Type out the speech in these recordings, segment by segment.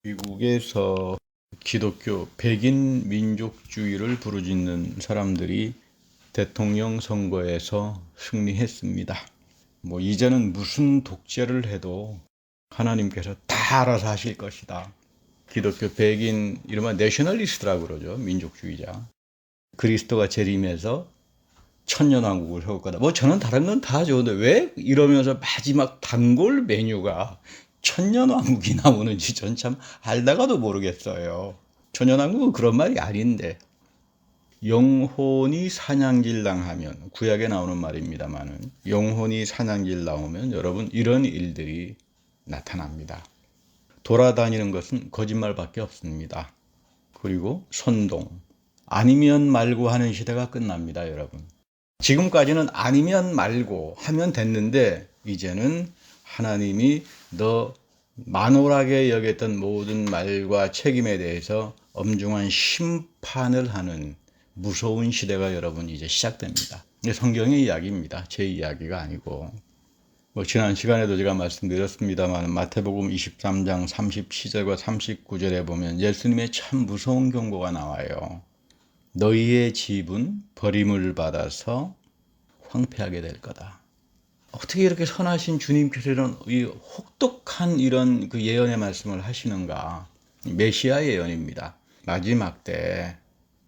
미국에서 기독교 백인 민족주의를 부르짖는 사람들이 대통령 선거에서 승리했습니다. 이제는 무슨 독재를 해도 하나님께서 다 알아서 하실 것이다. 기독교 백인 이른바 내셔널리스트라고 그러죠. 민족주의자. 그리스도가 재림해서 천년왕국을 세울 거다. 저는 다른 건 다 좋은데 왜 이러면서 마지막 단골 메뉴가 천년왕국이 나오는지 전 참 알다가도 모르겠어요. 천년왕국은 그런 말이 아닌데, 영혼이 사냥질 당하면, 구약에 나오는 말입니다만은, 영혼이 사냥질 나오면 여러분 이런 일들이 나타납니다. 돌아다니는 것은 거짓말밖에 없습니다. 그리고 선동, 아니면 말고 하는 시대가 끝납니다, 여러분. 지금까지는 아니면 말고 하면 됐는데, 이제는 하나님이 너 만홀하게 여겼던 모든 말과 책임에 대해서 엄중한 심판을 하는 무서운 시대가 여러분 이제 시작됩니다. 이게 성경의 이야기입니다. 제 이야기가 아니고. 지난 시간에도 제가 말씀드렸습니다만 마태복음 23장 37절과 39절에 보면 예수님의 참 무서운 경고가 나와요. 너희의 집은 버림을 받아서 황폐하게 될 거다. 어떻게 이렇게 선하신 주님께서 이런 혹독한 이런 그 예언의 말씀을 하시는가? 메시아 예언입니다. 마지막 때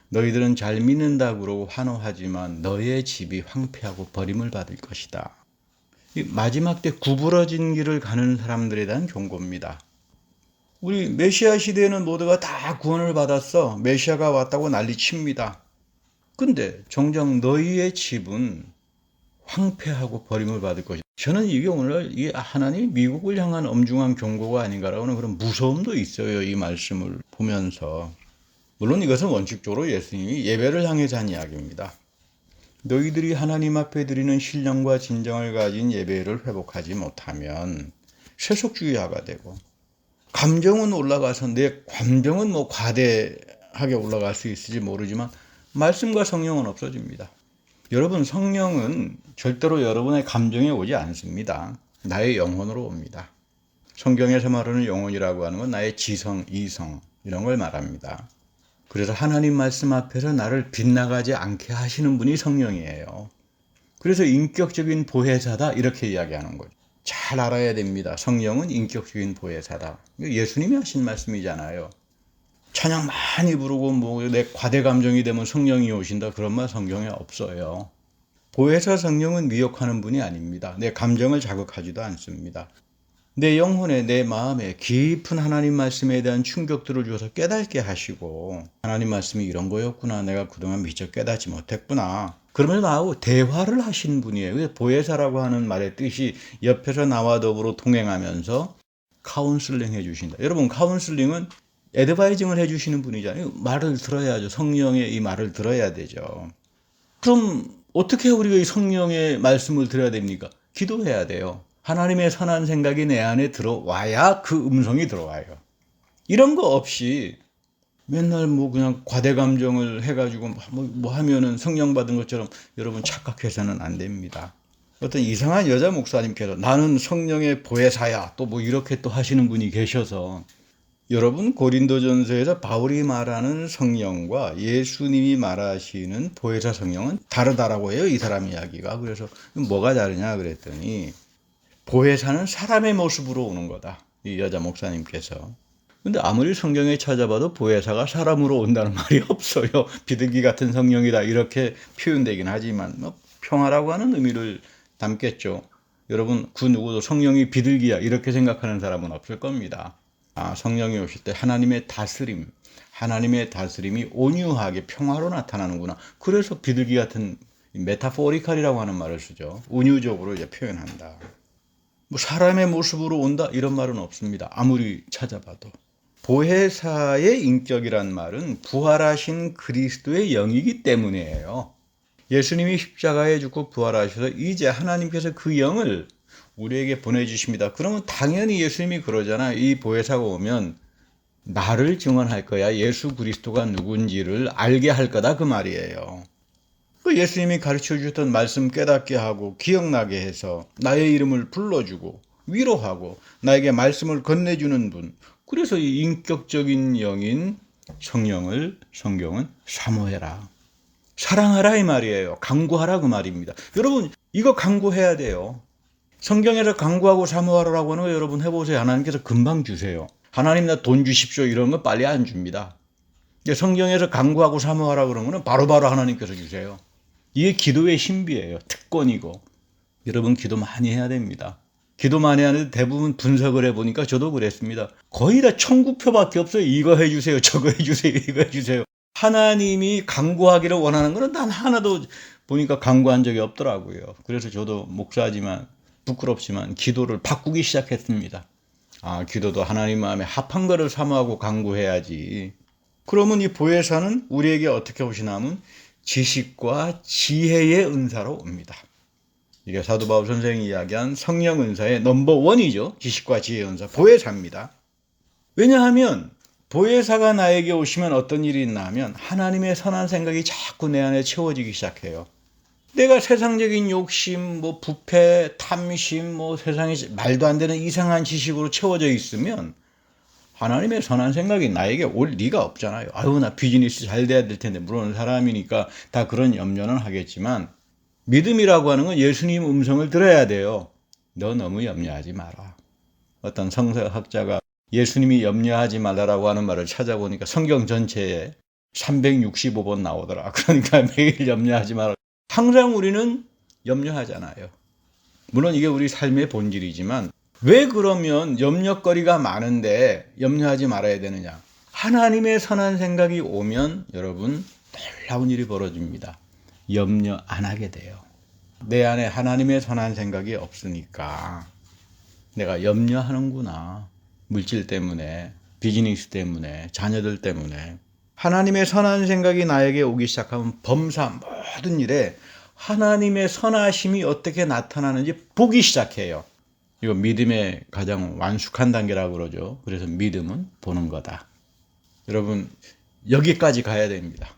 너희들은 잘 믿는다고 그러고 환호하지만 너희의 집이 황폐하고 버림을 받을 것이다. 마지막 때 구부러진 길을 가는 사람들에 대한 경고입니다. 우리 메시아 시대에는 모두가 다 구원을 받았어. 메시아가 왔다고 난리칩니다. 근데 정작 너희의 집은 황폐하고 버림을 받을 것이다. 저는 이게 오늘 하나님이 미국을 향한 엄중한 경고가 아닌가라고 하는 그런 무서움도 있어요. 이 말씀을 보면서. 물론 이것은 원칙적으로 예수님이 예배를 향해서 한 이야기입니다. 너희들이 하나님 앞에 드리는 신령과 진정을 가진 예배를 회복하지 못하면 세속주의화가 되고, 감정은 올라가서 내 감정은 과대하게 올라갈 수 있을지 모르지만 말씀과 성령은 없어집니다. 여러분, 성령은 절대로 여러분의 감정에 오지 않습니다. 나의 영혼으로 옵니다. 성경에서 말하는 영혼이라고 하는 건 나의 지성, 이성 이런 걸 말합니다. 그래서 하나님 말씀 앞에서 나를 빗나가지 않게 하시는 분이 성령이에요. 그래서 인격적인 보혜사다 이렇게 이야기하는 거죠. 잘 알아야 됩니다. 성령은 인격적인 보혜사다. 예수님이 하신 말씀이잖아요. 찬양 많이 부르고 내 과대 감정이 되면 성령이 오신다 그런 말 성경에 없어요. 보혜사 성령은 미혹하는 분이 아닙니다. 내 감정을 자극하지도 않습니다. 내 영혼에 내 마음에 깊은 하나님 말씀에 대한 충격들을 주어서 깨닫게 하시고, 하나님 말씀이 이런 거였구나, 내가 그동안 미처 깨닫지 못했구나, 그러면서 나하고 대화를 하신 분이에요. 그래서 보혜사라고 하는 말의 뜻이 옆에서 나와 더불어 동행하면서 카운슬링 해주신다. 여러분, 카운슬링은 애드바이징을 해주시는 분이잖아요. 말을 들어야죠. 성령의 이 말을 들어야 되죠. 그럼 어떻게 우리가 이 성령의 말씀을 들어야 됩니까? 기도해야 돼요. 하나님의 선한 생각이 내 안에 들어와야 그 음성이 들어와요. 이런 거 없이 맨날 그냥 과대 감정을 해가지고 하면은 성령 받은 것처럼 여러분 착각해서는 안 됩니다. 어떤 이상한 여자 목사님께서 나는 성령의 보혜사야 또 이렇게 또 하시는 분이 계셔서, 여러분, 고린도전서에서 바울이 말하는 성령과 예수님이 말하시는 보혜사 성령은 다르다라고 해요. 이 사람 이야기가. 그래서 뭐가 다르냐 그랬더니 보혜사는 사람의 모습으로 오는 거다. 이 여자 목사님께서. 근데 아무리 성경에 찾아봐도 보혜사가 사람으로 온다는 말이 없어요. 비둘기 같은 성령이다 이렇게 표현되긴 하지만 평화라고 하는 의미를 담겠죠. 여러분, 그 누구도 성령이 비둘기야 이렇게 생각하는 사람은 없을 겁니다. 성령이 오실 때 하나님의 다스림이 온유하게 평화로 나타나는구나. 그래서 비둘기 같은 메타포리칼이라고 하는 말을 쓰죠. 은유적으로 이제 표현한다. 사람의 모습으로 온다 이런 말은 없습니다. 아무리 찾아봐도. 보혜사의 인격이란 말은 부활하신 그리스도의 영이기 때문이에요. 예수님이 십자가에 죽고 부활하셔서 이제 하나님께서 그 영을 우리에게 보내주십니다. 그러면 당연히 예수님이 그러잖아요. 이 보혜사가 오면 나를 증언할 거야. 예수 그리스도가 누군지를 알게 할 거다 그 말이에요. 그 예수님이 가르쳐 주셨던 말씀 깨닫게 하고 기억나게 해서 나의 이름을 불러주고 위로하고 나에게 말씀을 건네주는 분. 그래서 이 인격적인 영인 성령을 성경은 사모해라, 사랑하라 이 말이에요. 강구하라 그 말입니다. 여러분 이거 강구해야 돼요. 성경에서 강구하고 사모하라고 하는 거 여러분 해보세요. 하나님께서 금방 주세요. 하나님 나 돈 주십시오 이런 거 빨리 안 줍니다. 성경에서 강구하고 사모하라 그런 거는 바로바로 하나님께서 주세요. 이게 기도의 신비예요. 특권이고. 여러분 기도 많이 해야 됩니다. 기도 많이 하는데 대부분 분석을 해보니까 저도 그랬습니다. 거의 다 천국표밖에 없어요. 이거 해주세요, 저거 해주세요, 이거 해주세요. 하나님이 강구하기를 원하는 거는 단 하나도 보니까 강구한 적이 없더라고요. 그래서 저도 목사지만 부끄럽지만 기도를 바꾸기 시작했습니다. 기도도 하나님 마음에 합한 거를 사모하고 강구해야지. 그러면 이 보혜사는 우리에게 어떻게 오시냐면 지식과 지혜의 은사로 옵니다. 이게 사도 바울 선생이 이야기한 성령 은사의 넘버원이죠. 지식과 지혜의 은사, 보혜사입니다. 왜냐하면 보혜사가 나에게 오시면 어떤 일이 있나 하면 하나님의 선한 생각이 자꾸 내 안에 채워지기 시작해요. 내가 세상적인 욕심, 부패, 탐심, 세상에 말도 안 되는 이상한 지식으로 채워져 있으면 하나님의 선한 생각이 나에게 올 리가 없잖아요. 나 비즈니스 잘 돼야 될 텐데. 물론 사람이니까 다 그런 염려는 하겠지만 믿음이라고 하는 건 예수님 음성을 들어야 돼요. 너 너무 염려하지 마라. 어떤 성서학자가 예수님이 염려하지 말라라고 하는 말을 찾아보니까 성경 전체에 365번 나오더라. 그러니까 매일 염려하지 마라. 항상 우리는 염려하잖아요. 물론 이게 우리 삶의 본질이지만 왜 그러면 염려거리가 많은데 염려하지 말아야 되느냐? 하나님의 선한 생각이 오면 여러분 놀라운 일이 벌어집니다. 염려 안 하게 돼요. 내 안에 하나님의 선한 생각이 없으니까 내가 염려하는구나. 물질 때문에, 비즈니스 때문에, 자녀들 때문에. 하나님의 선한 생각이 나에게 오기 시작하면 범사 모든 일에 하나님의 선하심이 어떻게 나타나는지 보기 시작해요. 이거 믿음의 가장 완숙한 단계라고 그러죠. 그래서 믿음은 보는 거다. 여러분 여기까지 가야 됩니다.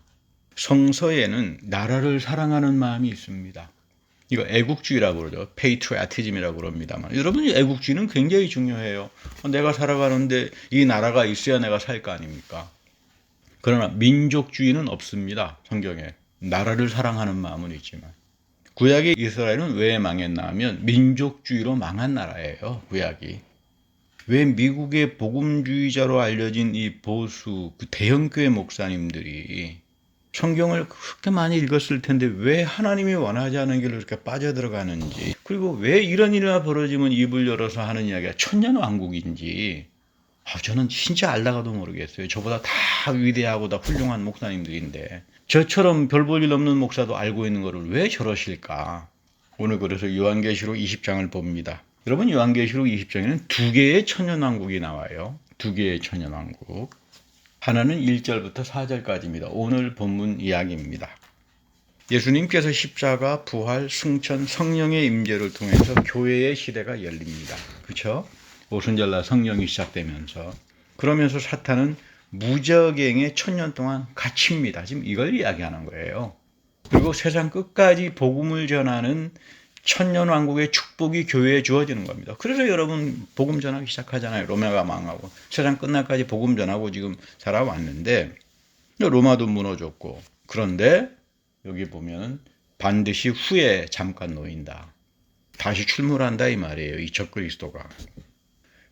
성서에는 나라를 사랑하는 마음이 있습니다. 이거 애국주의라고 그러죠. 페이트리어티즘이라고 그럽니다만 여러분 애국주의는 굉장히 중요해요. 내가 살아가는데 이 나라가 있어야 내가 살 거 아닙니까? 그러나 민족주의는 없습니다. 성경에. 나라를 사랑하는 마음은 있지만 구약의 이스라엘은 왜 망했나 하면 민족주의로 망한 나라예요. 구약이. 왜 미국의 복음주의자로 알려진 이 보수 대형교회 목사님들이 성경을 그렇게 많이 읽었을 텐데 왜 하나님이 원하지 않은 길로 이렇게 빠져들어가는지, 그리고 왜 이런 일이 벌어지면 입을 열어서 하는 이야기가 천년왕국인지 저는 진짜 알다가도 모르겠어요. 저보다 다 위대하고 다 훌륭한 목사님들인데 저처럼 별 볼 일 없는 목사도 알고 있는 거를 왜 저러실까? 오늘 그래서 요한계시록 20장을 봅니다. 여러분 요한계시록 20장에는 두 개의 천년왕국이 나와요. 두 개의 천년왕국. 하나는 1절부터 4절까지입니다. 오늘 본문 이야기입니다. 예수님께서 십자가, 부활, 승천, 성령의 임재를 통해서 교회의 시대가 열립니다. 그렇죠? 오순절날 성령이 시작되면서. 그러면서 사탄은 무적행에 1000년 동안 갇힙니다. 지금 이걸 이야기하는 거예요. 그리고 세상 끝까지 복음을 전하는 천년왕국의 축복이 교회에 주어지는 겁니다. 그래서 여러분 복음 전하기 시작하잖아요. 로마가 망하고 세상 끝날까지 복음 전하고 지금 살아왔는데 로마도 무너졌고, 그런데 여기 보면 반드시 후에 잠깐 놓인다. 다시 출몰한다 이 말이에요. 이 적그리스도가.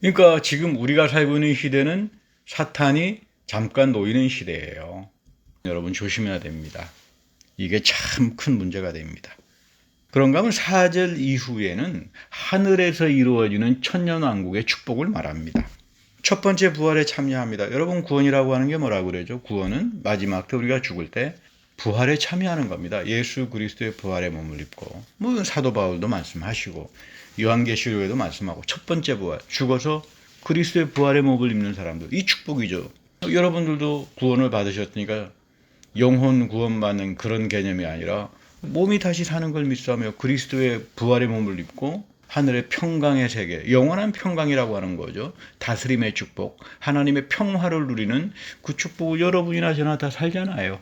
그러니까 지금 우리가 살고 있는 시대는 사탄이 잠깐 놓이는 시대예요. 여러분 조심해야 됩니다. 이게 참 큰 문제가 됩니다. 그런가 하면 4절 이후에는 하늘에서 이루어지는 천년왕국의 축복을 말합니다. 첫 번째 부활에 참여합니다. 여러분 구원이라고 하는 게 뭐라고 그러죠? 구원은 마지막 때 우리가 죽을 때 부활에 참여하는 겁니다. 예수 그리스도의 부활의 몸을 입고, 사도 바울도 말씀하시고 요한계시록에도 말씀하고 첫 번째 부활, 죽어서 그리스도의 부활의 몸을 입는 사람들, 이 축복이죠. 여러분들도 구원을 받으셨으니까 영혼 구원받는 그런 개념이 아니라 몸이 다시 사는 걸 믿사며 그리스도의 부활의 몸을 입고 하늘의 평강의 세계, 영원한 평강이라고 하는 거죠. 다스림의 축복, 하나님의 평화를 누리는 그 축복을 여러분이나 저나 다 살잖아요.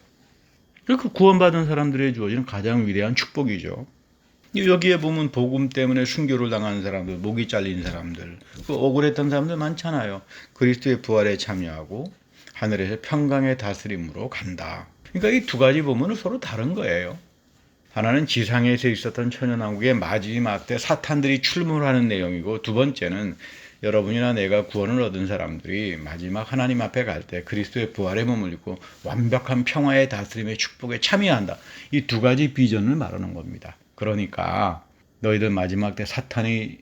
그 구원받은 사람들에게 주어지는 가장 위대한 축복이죠. 여기에 보면 복음 때문에 순교를 당한 사람들, 목이 잘린 사람들, 억울했던 사람들 많잖아요. 그리스도의 부활에 참여하고 하늘에서 평강의 다스림으로 간다. 그러니까 이 두 가지 보면 서로 다른 거예요. 하나는 지상에서 있었던 천연왕국의 마지막 때 사탄들이 출몰하는 내용이고, 두 번째는 여러분이나 내가 구원을 얻은 사람들이 마지막 하나님 앞에 갈 때 그리스도의 부활에 머물고 완벽한 평화의 다스림의 축복에 참여한다. 이 두 가지 비전을 말하는 겁니다. 그러니까 너희들 마지막 때 사탄이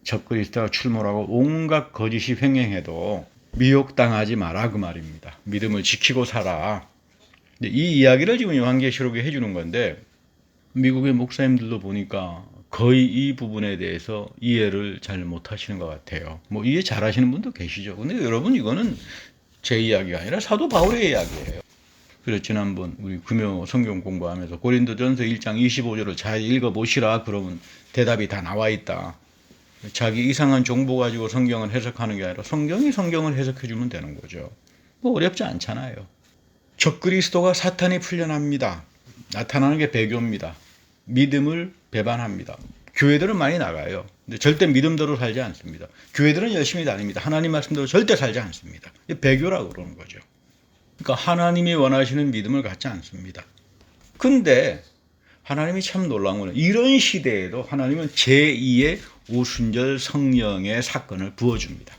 적그리스도가 출몰하고 온갖 거짓이 횡행해도 미혹당하지 마라 그 말입니다. 믿음을 지키고 살아. 이 이야기를 지금 요한계시록에 해주는 건데, 미국의 목사님들도 보니까 거의 이 부분에 대해서 이해를 잘 못하시는 것 같아요. 뭐 이해 잘 하시는 분도 계시죠. 근데 여러분, 이거는 제 이야기가 아니라 사도 바울의 이야기예요. 그래서 지난번 우리 금요 성경 공부하면서 고린도전서 1장 25절을 잘 읽어보시라 그러면 대답이 다 나와 있다. 자기 이상한 정보 가지고 성경을 해석하는 게 아니라 성경이 성경을 해석해 주면 되는 거죠. 뭐 어렵지 않잖아요. 적그리스도가 사탄이 풀려납니다. 나타나는 게 배교입니다. 믿음을 배반합니다. 교회들은 많이 나가요. 근데 절대 믿음대로 살지 않습니다. 교회들은 열심히 다닙니다. 하나님 말씀대로 절대 살지 않습니다. 배교라고 그러는 거죠. 그러니까 하나님이 원하시는 믿음을 갖지 않습니다. 근데 하나님이 참 놀라운 거는 이런 시대에도 하나님은 제2의 오순절 성령의 사건을 부어줍니다.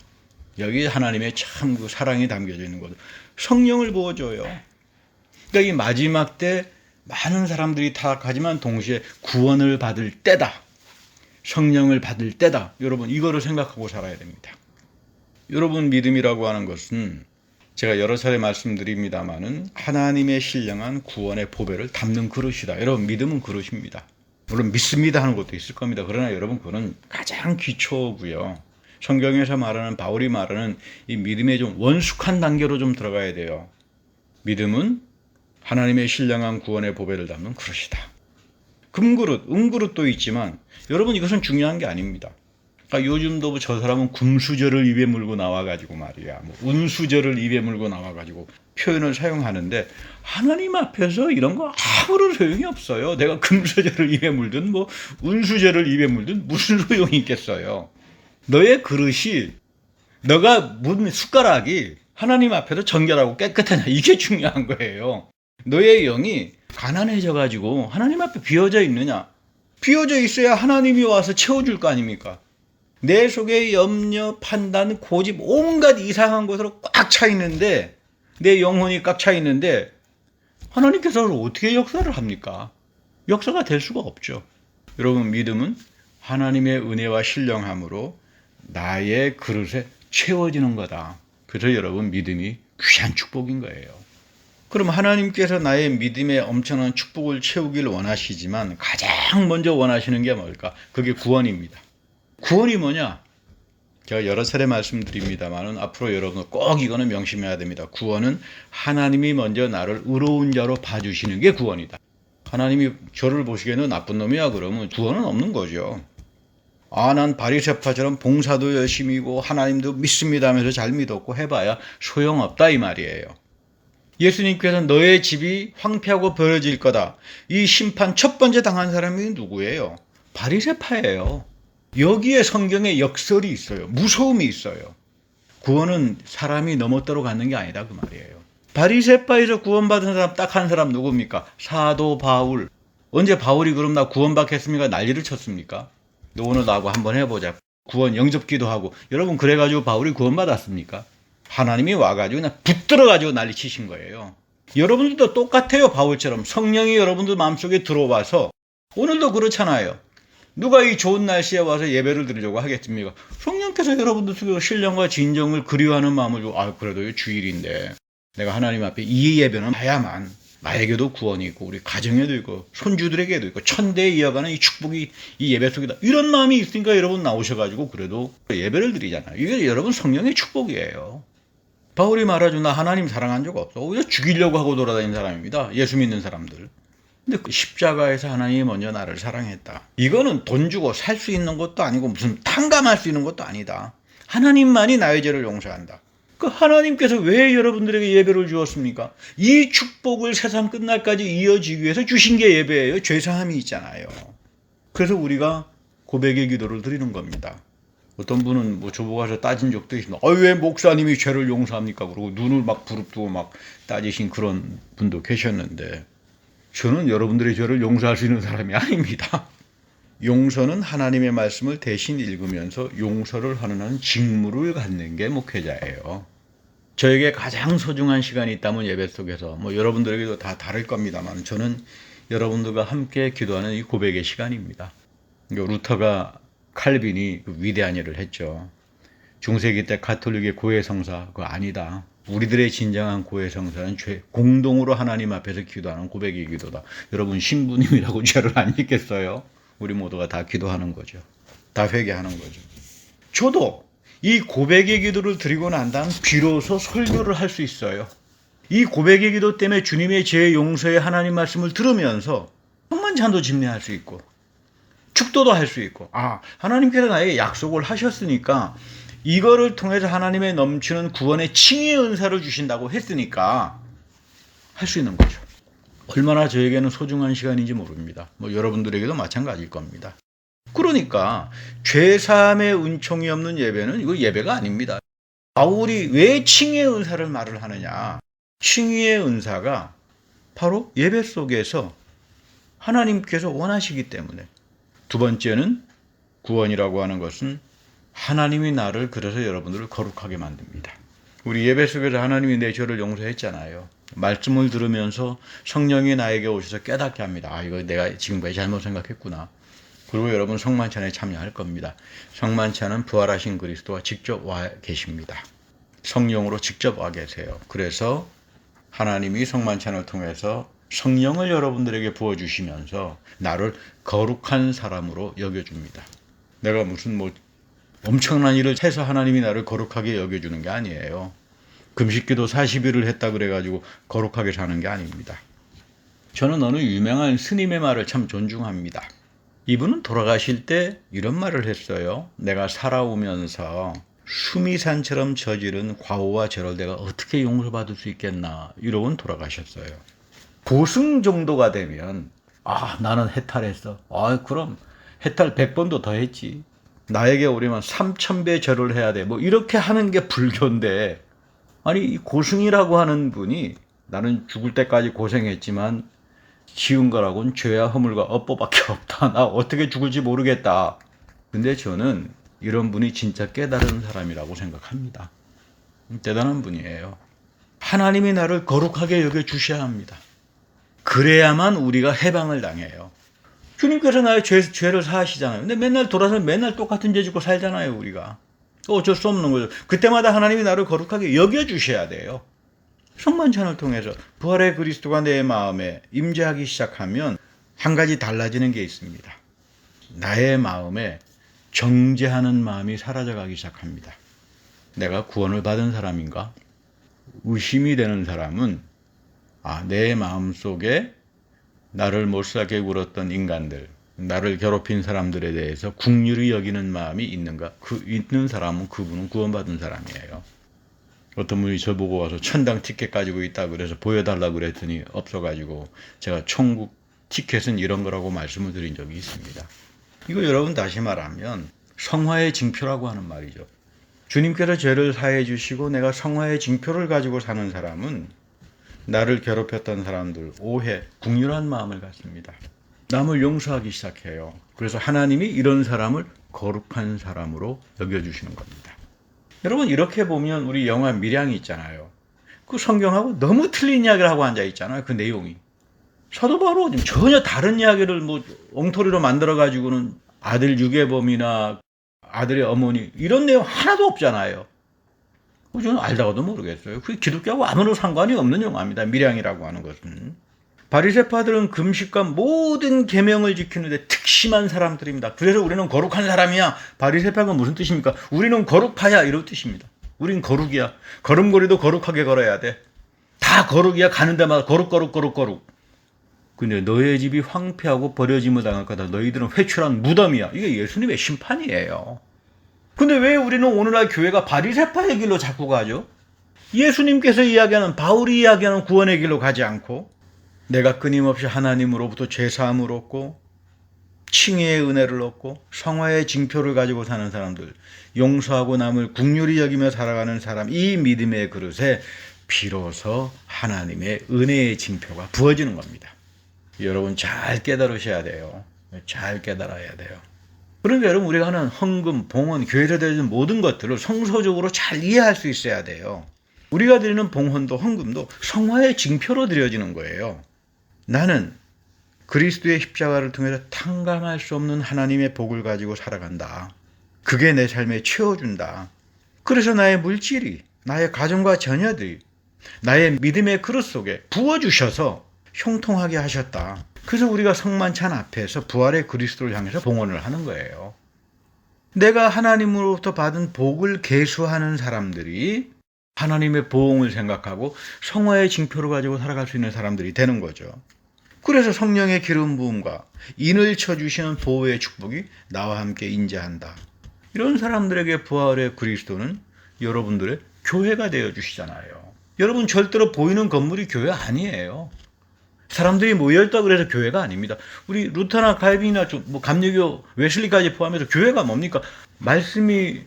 여기 하나님의 참 그 사랑이 담겨져 있는 거죠. 성령을 부어줘요. 그러니까 이 마지막 때 많은 사람들이 타락하지만 동시에 구원을 받을 때다. 성령을 받을 때다. 여러분, 이거를 생각하고 살아야 됩니다. 여러분, 믿음이라고 하는 것은 제가 여러 차례 말씀드립니다마는 하나님의 신령한 구원의 보배를 담는 그릇이다. 여러분, 믿음은 그릇입니다. 물론 믿습니다 하는 것도 있을 겁니다. 그러나 여러분, 그거는 가장 기초고요. 성경에서 말하는, 바울이 말하는 이 믿음의 좀 원숙한 단계로 좀 들어가야 돼요. 믿음은 하나님의 신령한 구원의 보배를 담는 그릇이다. 금그릇, 은그릇도 있지만 여러분, 이것은 중요한 게 아닙니다. 그러니까 요즘도 저 사람은 금수저를 입에 물고 나와가지고 말이야, 뭐 운수저를 입에 물고 나와가지고 표현을 사용하는데, 하나님 앞에서 이런 거 아무런 소용이 없어요. 내가 금수저를 입에 물든 뭐 운수저를 입에 물든 무슨 소용이 있겠어요. 너의 그릇이, 너가 문 숟가락이 하나님 앞에서 정결하고 깨끗하냐, 이게 중요한 거예요. 너의 영이 가난해져가지고 하나님 앞에 비어져 있느냐? 비어져 있어야 하나님이 와서 채워줄 거 아닙니까? 내 속에 염려, 판단, 고집, 온갖 이상한 것으로 꽉 차 있는데, 내 영혼이 꽉 차 있는데 하나님께서 어떻게 역사를 합니까? 역사가 될 수가 없죠. 여러분, 믿음은 하나님의 은혜와 신령함으로 나의 그릇에 채워지는 거다. 그래서 여러분, 믿음이 귀한 축복인 거예요. 그럼 하나님께서 나의 믿음에 엄청난 축복을 채우길 원하시지만 가장 먼저 원하시는 게 뭘까? 그게 구원입니다. 구원이 뭐냐? 제가 여러 차례 말씀드립니다만 앞으로 여러분 꼭 이거는 명심해야 됩니다. 구원은 하나님이 먼저 나를 의로운 자로 봐주시는 게 구원이다. 하나님이 저를 보시기에는 나쁜 놈이야 그러면 구원은 없는 거죠. 난 바리새파처럼 봉사도 열심히고 하나님도 믿습니다 하면서 잘 믿었고 해봐야 소용없다 이 말이에요. 예수님께서 너의 집이 황폐하고 버려질 거다. 이 심판 첫 번째 당한 사람이 누구예요? 바리새파예요. 여기에 성경에 역설이 있어요. 무서움이 있어요. 구원은 사람이 넘어떠로 갖는 게 아니다 그 말이에요. 바리새파에서 구원받은 사람 딱 한 사람 누굽니까? 사도 바울. 언제 바울이 그럼 나 구원받겠습니까? 난리를 쳤습니까? 너 오늘 나하고 한번 해보자. 구원 영접기도 하고. 여러분, 그래가지고 바울이 구원받았습니까? 하나님이 와가지고 그냥 붙들어가지고 난리 치신 거예요. 여러분들도 똑같아요. 바울처럼 성령이 여러분들 마음속에 들어와서, 오늘도 그렇잖아요. 누가 이 좋은 날씨에 와서 예배를 드리려고 하겠습니까? 성령께서 여러분들 속에 신령과 진정을 그리워하는 마음을 주고, 그래도 주일인데 내가 하나님 앞에 이 예배는 봐야만 나에게도 구원이 있고 우리 가정에도 있고 손주들에게도 있고 천대에 이어가는 이 축복이 이 예배 속이다. 이런 마음이 있으니까 여러분 나오셔가지고 그래도 예배를 드리잖아요. 이게 여러분 성령의 축복이에요. 바울이 말하죠. 나 하나님 사랑한 적 없어. 오히려 죽이려고 하고 돌아다니는 사람입니다. 예수 믿는 사람들. 근데 그 십자가에서 하나님이 먼저 나를 사랑했다. 이거는 돈 주고 살 수 있는 것도 아니고 무슨 탕감할 수 있는 것도 아니다. 하나님만이 나의 죄를 용서한다. 그 하나님께서 왜 여러분들에게 예배를 주었습니까? 이 축복을 세상 끝날까지 이어지기 위해서 주신 게 예배예요. 죄사함이 있잖아요. 그래서 우리가 고백의 기도를 드리는 겁니다. 어떤 분은 뭐 저보고 가서 따진 적도 있습니다. 왜 목사님이 죄를 용서합니까? 그러고 눈을 막 부릅뜨고 막 따지신 그런 분도 계셨는데, 저는 여러분들의 죄를 용서할 수 있는 사람이 아닙니다. 용서는 하나님의 말씀을 대신 읽으면서 용서를 하는 직무를 갖는 게 목회자예요. 저에게 가장 소중한 시간이 있다면 예배 속에서, 뭐 여러분들에게도 다 다를 겁니다만, 저는 여러분들과 함께 기도하는 이 고백의 시간입니다. 루터가 칼빈이 위대한 일을 했죠. 중세기 때 가톨릭의 고해성사 그거 아니다. 우리들의 진정한 고해성사는 공동으로 하나님 앞에서 기도하는 고백의 기도다. 여러분 신부님이라고 죄를 안 짓겠어요? 우리 모두가 다 기도하는 거죠. 다 회개하는 거죠. 저도 이 고백의 기도를 드리고 난 다음 비로소 설교를 할 수 있어요. 이 고백의 기도 때문에 주님의 죄 용서의 하나님 말씀을 들으면서 성만찬도 집례할 수 있고 축도도 할 수 있고, 하나님께서 나에게 약속을 하셨으니까 이거를 통해서 하나님의 넘치는 구원의 칭의의 은사를 주신다고 했으니까 할 수 있는 거죠. 얼마나 저에게는 소중한 시간인지 모릅니다. 뭐 여러분들에게도 마찬가지일 겁니다. 그러니까 죄사함의 은총이 없는 예배는 이거 예배가 아닙니다. 바울이 왜 칭의의 은사를 말을 하느냐? 칭의의 은사가 바로 예배 속에서 하나님께서 원하시기 때문에. 두 번째는 구원이라고 하는 것은 하나님이 나를 그래서 여러분들을 거룩하게 만듭니다. 우리 예배 속에서 하나님이 내 죄를 용서했잖아요. 말씀을 들으면서 성령이 나에게 오셔서 깨닫게 합니다. 이거 내가 지금까지 잘못 생각했구나. 그리고 여러분 성만찬에 참여할 겁니다. 성만찬은 부활하신 그리스도가 직접 와 계십니다. 성령으로 직접 와 계세요. 그래서 하나님이 성만찬을 통해서 성령을 여러분들에게 부어주시면서 나를 거룩한 사람으로 여겨줍니다. 내가 무슨 엄청난 일을 해서 하나님이 나를 거룩하게 여겨주는 게 아니에요. 금식기도 40일을 했다 그래가지고 거룩하게 사는 게 아닙니다. 저는 어느 유명한 스님의 말을 참 존중합니다. 이분은 돌아가실 때 이런 말을 했어요. 내가 살아오면서 수미산처럼 저지른 과오와 죄를 내가 어떻게 용서받을 수 있겠나 이러고 돌아가셨어요. 고승 정도가 되면 나는 해탈했어. 그럼 해탈 100번도 더 했지. 나에게 오려면 3000배 절을 해야 돼. 이렇게 하는 게 불교인데, 이 고승이라고 하는 분이 나는 죽을 때까지 고생했지만 지은 거라고는 죄와 허물과 업보밖에 없다. 나 어떻게 죽을지 모르겠다. 근데 저는 이런 분이 진짜 깨달은 사람이라고 생각합니다. 대단한 분이에요. 하나님이 나를 거룩하게 여겨주셔야 합니다. 그래야만 우리가 해방을 당해요. 주님께서 나의 죄를 사하시잖아요. 근데 맨날 돌아서 맨날 똑같은 죄 짓고 살잖아요, 우리가. 어쩔 수 없는 거죠. 그때마다 하나님이 나를 거룩하게 여겨주셔야 돼요. 성만찬을 통해서 부활의 그리스도가 내 마음에 임재하기 시작하면 한 가지 달라지는 게 있습니다. 나의 마음에 정죄하는 마음이 사라져가기 시작합니다. 내가 구원을 받은 사람인가? 의심이 되는 사람은 내 마음속에 나를 못살게 굴었던 인간들, 나를 괴롭힌 사람들에 대해서 긍휼히 여기는 마음이 있는가? 있는 사람은 그분은 구원받은 사람이에요. 어떤 분이 저보고 와서 천당 티켓 가지고 있다 그래서 보여달라고 그랬더니 없어가지고 제가 천국 티켓은 이런 거라고 말씀을 드린 적이 있습니다. 이거 여러분 다시 말하면 성화의 징표라고 하는 말이죠. 주님께서 죄를 사해 주시고 내가 성화의 징표를 가지고 사는 사람은 나를 괴롭혔던 사람들, 오해, 긍휼한 마음을 갖습니다. 남을 용서하기 시작해요. 그래서 하나님이 이런 사람을 거룩한 사람으로 여겨주시는 겁니다. 여러분 이렇게 보면 우리 영화 밀양이 있잖아요. 그 성경하고 너무 틀린 이야기를 하고 앉아있잖아요. 그 내용이. 사도 바로 전혀 다른 이야기를 엉터리로 만들어가지고는 아들 유괴범이나 아들의 어머니 이런 내용 하나도 없잖아요. 저는 알다가도 모르겠어요. 그게 기독교하고 아무런 상관이 없는 영화입니다. 밀양이라고 하는 것은. 바리새파들은 금식과 모든 계명을 지키는데 특심한 사람들입니다. 그래서 우리는 거룩한 사람이야. 바리새파가 무슨 뜻입니까? 우리는 거룩파야 이런 뜻입니다. 우린 거룩이야. 걸음걸이도 거룩하게 걸어야 돼. 다 거룩이야. 가는 데마다 거룩. 근데 너의 집이 황폐하고 버려짐을 당할 거다. 너희들은 회출한 무덤이야. 이게 예수님의 심판이에요. 근데 왜 우리는 오늘날 교회가 바리새파의 길로 자꾸 가죠? 예수님께서 이야기하는 바울이 이야기하는 구원의 길로 가지 않고 내가 끊임없이 하나님으로부터 죄사함을 얻고 칭의의 은혜를 얻고 성화의 징표를 가지고 사는 사람들, 용서하고 남을 긍휼히 여기며 살아가는 사람, 이 믿음의 그릇에 비로소 하나님의 은혜의 징표가 부어지는 겁니다. 여러분 잘 깨달으셔야 돼요. 잘 깨달아야 돼요. 그러니까 여러분 우리가 하는 헌금, 봉헌, 교회에서 드리는 모든 것들을 성서적으로 잘 이해할 수 있어야 돼요. 우리가 드리는 봉헌도 헌금도 성화의 징표로 드려지는 거예요. 나는 그리스도의 십자가를 통해서 탕감할 수 없는 하나님의 복을 가지고 살아간다. 그게 내 삶에 채워준다. 그래서 나의 물질이, 나의 가정과 자녀들이 나의 믿음의 그릇 속에 부어주셔서 형통하게 하셨다. 그래서 우리가 성만찬 앞에서 부활의 그리스도를 향해서 봉헌을 하는 거예요. 내가 하나님으로부터 받은 복을 계수하는 사람들이 하나님의 보응을 생각하고 성화의 징표를 가지고 살아갈 수 있는 사람들이 되는 거죠. 그래서 성령의 기름 부음과 인을 쳐주시는 보호의 축복이 나와 함께 인재한다. 이런 사람들에게 부활의 그리스도는 여러분들의 교회가 되어주시잖아요. 여러분 절대로 보이는 건물이 교회 아니에요. 사람들이 모여있다 그래서 교회가 아닙니다. 우리 루터나 칼빈이나 감리교, 웨슬리까지 포함해서 교회가 뭡니까? 말씀이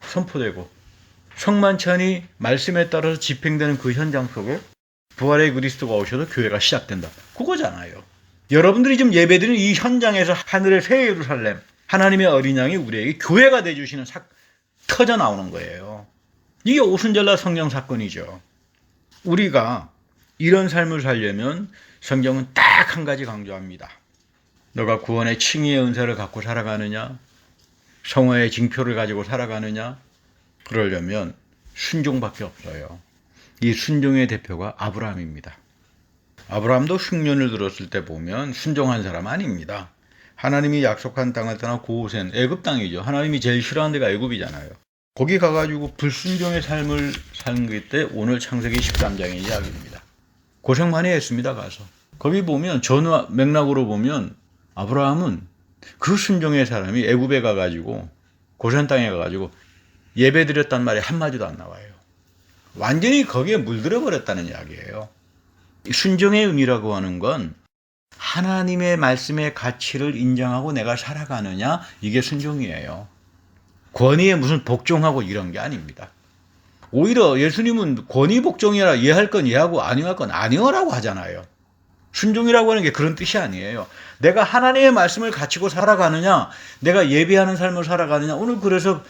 선포되고 성만찬이 말씀에 따라서 집행되는 그 현장 속에 부활의 그리스도가 오셔서 교회가 시작된다. 그거잖아요. 여러분들이 지금 예배드리는 이 현장에서 하늘의 새 예루살렘, 하나님의 어린 양이 우리에게 교회가 되어주시는 터져 나오는 거예요. 이게 오순절날 성령 사건이죠. 우리가 이런 삶을 살려면 성경은 딱 한 가지 강조합니다. 너가 구원의 칭의의 은사를 갖고 살아가느냐, 성화의 징표를 가지고 살아가느냐, 그러려면 순종밖에 없어요. 이 순종의 대표가 아브라함입니다. 아브라함도 흉년을 들었을 때 보면 순종한 사람 아닙니다. 하나님이 약속한 땅을 떠나 고센, 애굽 땅이죠. 하나님이 제일 싫어하는 데가 애굽이잖아요. 거기 가가지고 불순종의 삶을 사는 때 오늘 창세기 13장의 이야기입니다. 고생 많이 했습니다. 가서. 거기 보면 전후 맥락으로 보면 아브라함은 그 순종의 사람이 애굽에 가가지고 고센 땅에 가가지고 예배드렸단 말이 한마디도 안 나와요. 완전히 거기에 물들어 버렸다는 이야기예요. 순종의 의미라고 하는 건 하나님의 말씀의 가치를 인정하고 내가 살아가느냐, 이게 순종이에요. 권위에 무슨 복종하고 이런 게 아닙니다. 오히려 예수님은 권위 복종이라 이해할 건 이해하고 아니할 건 아니어라고 하잖아요. 순종이라고 하는 게 그런 뜻이 아니에요. 내가 하나님의 말씀을 가지고 살아가느냐, 내가 예배하는 삶을 살아가느냐. 오늘 그래서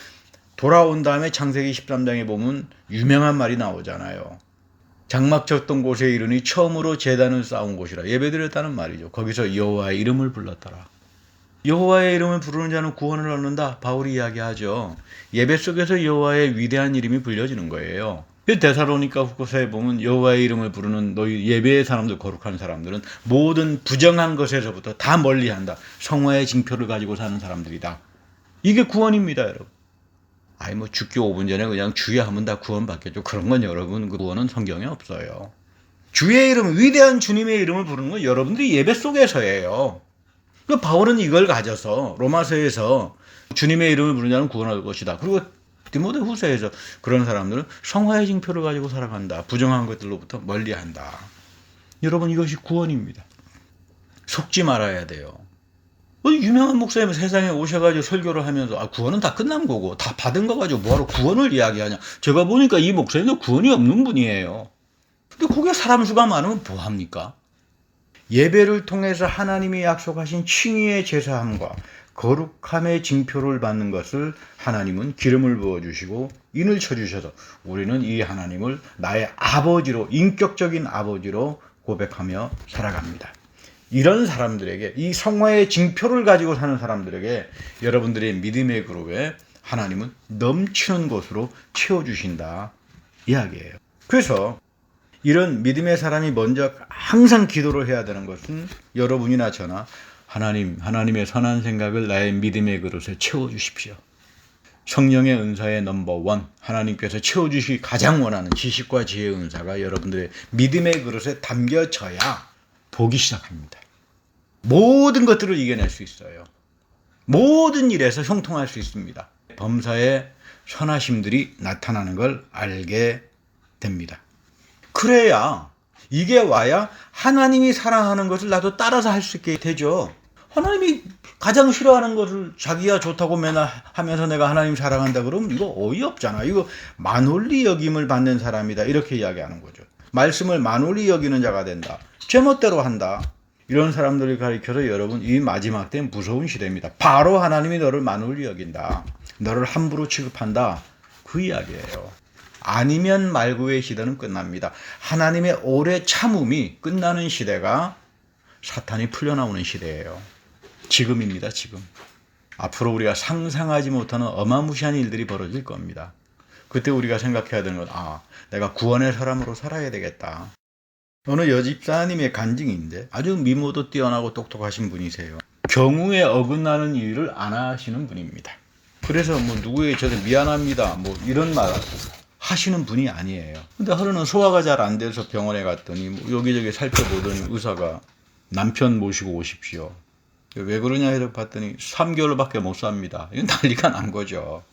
돌아온 다음에 창세기 13장에 보면 유명한 말이 나오잖아요. 장막 쳤던 곳에 이르니 처음으로 제단을 쌓은 곳이라 예배드렸다는 말이죠. 거기서 여호와의 이름을 불렀더라. 여호와의 이름을 부르는 자는 구원을 얻는다. 바울이 이야기하죠. 예배 속에서 여호와의 위대한 이름이 불려지는 거예요. 데살로니가 후서에 보면 여호와의 이름을 부르는 너희 예배의 사람들, 거룩한 사람들은 모든 부정한 것에서부터 다 멀리한다. 성화의 징표를 가지고 사는 사람들이다. 이게 구원입니다, 여러분. 죽기 5분 전에 그냥 주여 하면 다 구원받겠죠. 그런 건 여러분, 그 구원은 성경에 없어요. 주의 이름, 위대한 주님의 이름을 부르는 건 여러분들이 예배 속에서예요. 그 바울은 이걸 가져서 로마서에서 주님의 이름을 부르는 자는 구원할 것이다. 그리고 디모데 후서에서 그런 사람들은 성화의 징표를 가지고 살아간다. 부정한 것들로부터 멀리한다. 여러분, 이것이 구원입니다. 속지 말아야 돼요. 유명한 목사님 세상에 오셔가지고 설교를 하면서 구원은 다 끝난 거고 다 받은 거 가지고 뭐하러 구원을 이야기하냐. 제가 보니까 이 목사님은 구원이 없는 분이에요. 근데 그게 사람 수가 많으면 뭐합니까? 예배를 통해서 하나님이 약속하신 칭의의 제사함과 거룩함의 징표를 받는 것을 하나님은 기름을 부어주시고 인을 쳐주셔서 우리는 이 하나님을 나의 아버지로, 인격적인 아버지로 고백하며 살아갑니다. 이런 사람들에게, 이 성화의 징표를 가지고 사는 사람들에게 여러분들의 믿음의 그룹에 하나님은 넘치는 것으로 채워주신다 이야기예요. 그래서 이런 믿음의 사람이 먼저 항상 기도를 해야 되는 것은 여러분이나 저나 하나님의 선한 생각을 나의 믿음의 그릇에 채워주십시오. 성령의 은사의 넘버원, 하나님께서 채워주시기 가장 원하는 지식과 지혜의 은사가 여러분들의 믿음의 그릇에 담겨져야 보기 시작합니다. 모든 것들을 이겨낼 수 있어요. 모든 일에서 형통할 수 있습니다. 범사의 선하심들이 나타나는 걸 알게 됩니다. 그래야, 이게 와야 하나님이 사랑하는 것을 나도 따라서 할 수 있게 되죠. 하나님이 가장 싫어하는 것을 자기가 좋다고 맨날 하면서 내가 하나님 사랑한다 그러면 이거 어이없잖아. 이거 만홀리 여김을 받는 사람이다. 이렇게 이야기하는 거죠. 말씀을 만홀리 여기는 자가 된다. 제멋대로 한다. 이런 사람들을 가리켜서 여러분 이 마지막 때는 무서운 시대입니다. 바로 하나님이 너를 만홀리 여긴다. 너를 함부로 취급한다. 그 이야기예요. 아니면 말고의 시대는 끝납니다. 하나님의 오래 참음이 끝나는 시대가 사탄이 풀려나오는 시대예요. 지금입니다. 지금. 앞으로 우리가 상상하지 못하는 어마무시한 일들이 벌어질 겁니다. 그때 우리가 생각해야 되는 건 내가 구원의 사람으로 살아야 되겠다. 어느 여집사님의 간증인데 아주 미모도 뛰어나고 똑똑하신 분이세요. 경우에 어긋나는 일을 안 하시는 분입니다. 그래서 누구에게 저한테 미안합니다 이런 말 하시는 분이 아니에요. 근데 하루는 소화가 잘 안 돼서 병원에 갔더니 여기저기 살펴보더니 의사가 남편 모시고 오십시오. 왜 그러냐 해서 봤더니 3개월밖에 못 삽니다. 이건 난리가 난 거죠.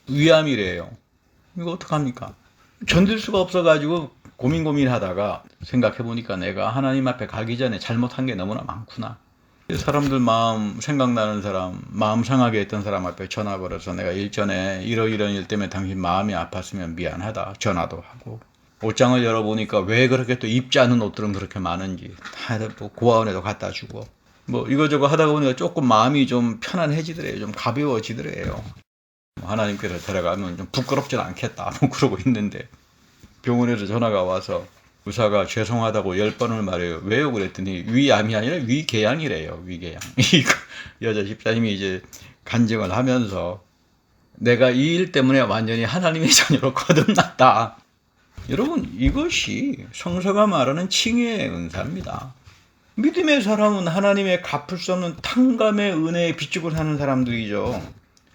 위암이래요. 이거 어떡합니까? 견딜 수가 없어가지고 고민하다가 생각해보니까 내가 하나님 앞에 가기 전에 잘못한 게 너무나 많구나. 사람들 마음 생각나는 사람, 마음 상하게 했던 사람 앞에 전화 걸어서 내가 일전에 이런 일 때문에 당신 마음이 아팠으면 미안하다. 전화도 하고. 옷장을 열어보니까 왜 그렇게 또 입지 않은 옷들은 그렇게 많은지 또 고아원에도 갖다 주고 이거저거 하다 보니까 조금 마음이 좀 편안해지더래요. 좀 가벼워지더래요. 하나님께서 데려가면 좀 부끄럽진 않겠다 그러고 있는데 병원에서 전화가 와서 의사가 죄송하다고 10번을 말해요. 왜요? 그랬더니 위암이 아니라 위궤양이래요. 위궤양. 여자 집사님이 이제 간증을 하면서 내가 이 일 때문에 완전히 하나님의 자녀로 거듭났다. 여러분 이것이 성서가 말하는 칭의의 은사입니다. 믿음의 사람은 하나님의 갚을 수 없는 탕감의 은혜에 비추고 사는 사람들이죠.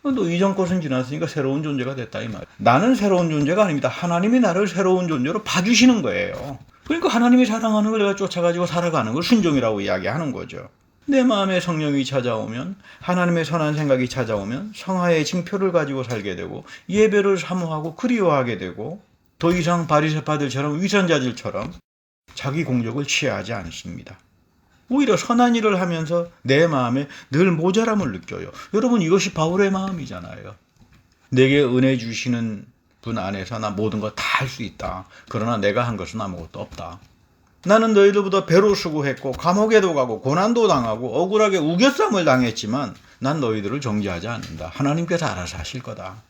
너 이전 것은 지났으니까 새로운 존재가 됐다 이 말. 나는 새로운 존재가 아닙니다. 하나님이 나를 새로운 존재로 봐주시는 거예요. 그러니까 하나님이 사랑하는 걸 내가 쫓아가지고 살아가는 걸 순종이라고 이야기하는 거죠. 내 마음에 성령이 찾아오면 하나님의 선한 생각이 찾아오면 성화의 징표를 가지고 살게 되고 예배를 사모하고 그리워하게 되고 더 이상 바리새파들처럼 위선자들처럼 자기 공적을 취하지 않습니다. 오히려 선한 일을 하면서 내 마음에 늘 모자람을 느껴요. 여러분 이것이 바울의 마음이잖아요. 내게 은혜 주시는 분 안에서 나 모든 거 다 할 수 있다. 그러나 내가 한 것은 아무것도 없다. 나는 너희들보다 배로 수고했고 감옥에도 가고 고난도 당하고 억울하게 우겨쌈을 당했지만 난 너희들을 정죄하지 않는다. 하나님께서 알아서 하실 거다.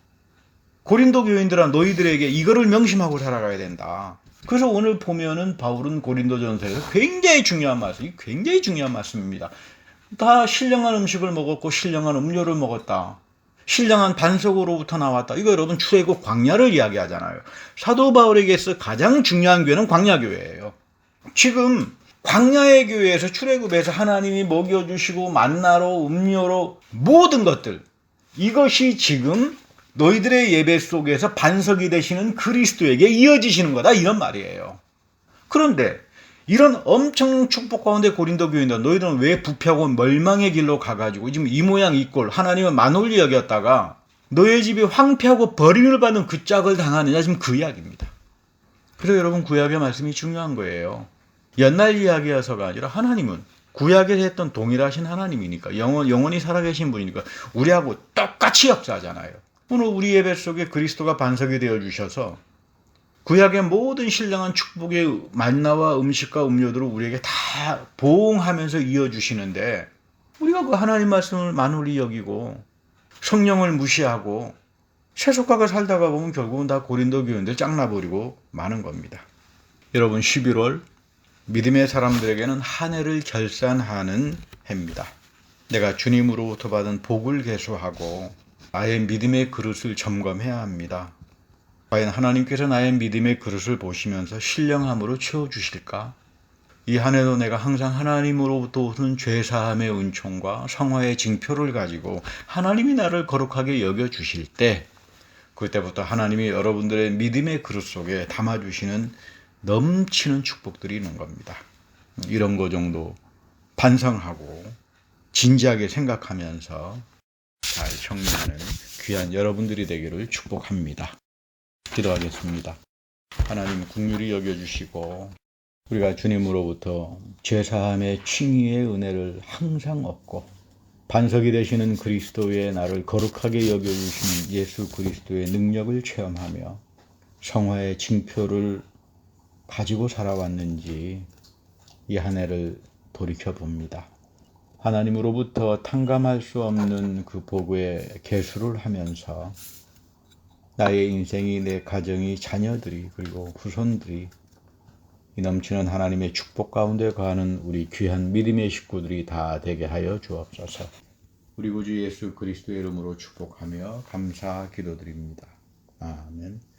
고린도 교인들아 너희들에게 이거를 명심하고 살아가야 된다. 그래서 오늘 보면은 바울은 고린도전서에서 굉장히 중요한 말씀입니다. 다 신령한 음식을 먹었고 신령한 음료를 먹었다. 신령한 반석으로부터 나왔다. 이거 여러분 출애굽 광야를 이야기하잖아요. 사도 바울에게서 가장 중요한 교회는 광야교회예요. 지금 광야의 교회에서 출애굽에서 하나님이 먹여주시고 만나로 음료로 모든 것들 이것이 지금 너희들의 예배 속에서 반석이 되시는 그리스도에게 이어지시는 거다 이런 말이에요. 그런데 이런 엄청난 축복 가운데 고린도 교인들 너희들은 왜 부패하고 멸망의 길로 가가지고 지금 이 모양 이 꼴 하나님은 만홀리 여겼다가 너희 집이 황폐하고 버림을 받는 그 짝을 당하느냐 지금 그 이야기입니다. 그래서 여러분 구약의 말씀이 중요한 거예요. 옛날 이야기여서가 아니라 하나님은 구약에 했던 동일하신 하나님이니까 영원히 살아계신 분이니까 우리하고 똑같이 역사하잖아요. 오늘 우리 예배 속에 그리스도가 반석이 되어주셔서 구약의 모든 신령한 축복의 만나와 음식과 음료들을 우리에게 다 보응하면서 이어주시는데 우리가 그 하나님 말씀을 만홀히 여기고 성령을 무시하고 세속하게 살다가 보면 결국은 다 고린도 교인들 짱나버리고 마는 겁니다. 여러분 11월 믿음의 사람들에게는 한 해를 결산하는 해입니다. 내가 주님으로부터 받은 복을 계수하고 나의 믿음의 그릇을 점검해야 합니다. 과연 하나님께서 나의 믿음의 그릇을 보시면서 신령함으로 채워주실까? 이 한 해도 내가 항상 하나님으로부터 오는 죄사함의 은총과 성화의 징표를 가지고 하나님이 나를 거룩하게 여겨주실 때 그때부터 하나님이 여러분들의 믿음의 그릇 속에 담아주시는 넘치는 축복들이 있는 겁니다. 이런 거 정도 반성하고 진지하게 생각하면서 잘 정리하는 귀한 여러분들이 되기를 축복합니다. 기도하겠습니다. 하나님 긍휼히 여겨주시고 우리가 주님으로부터 죄사함의 칭의의 은혜를 항상 얻고 반석이 되시는 그리스도의 나를 거룩하게 여겨주시는 예수 그리스도의 능력을 체험하며 성화의 징표를 가지고 살아왔는지 이 한 해를 돌이켜봅니다. 하나님으로부터 탕감할 수 없는 그 복의 계수를 하면서 나의 인생이, 내 가정이, 자녀들이, 그리고 후손들이 이 넘치는 하나님의 축복 가운데 거하는 우리 귀한 믿음의 식구들이 다 되게 하여 주옵소서. 우리 구주 예수 그리스도의 이름으로 축복하며 감사 기도드립니다. 아멘.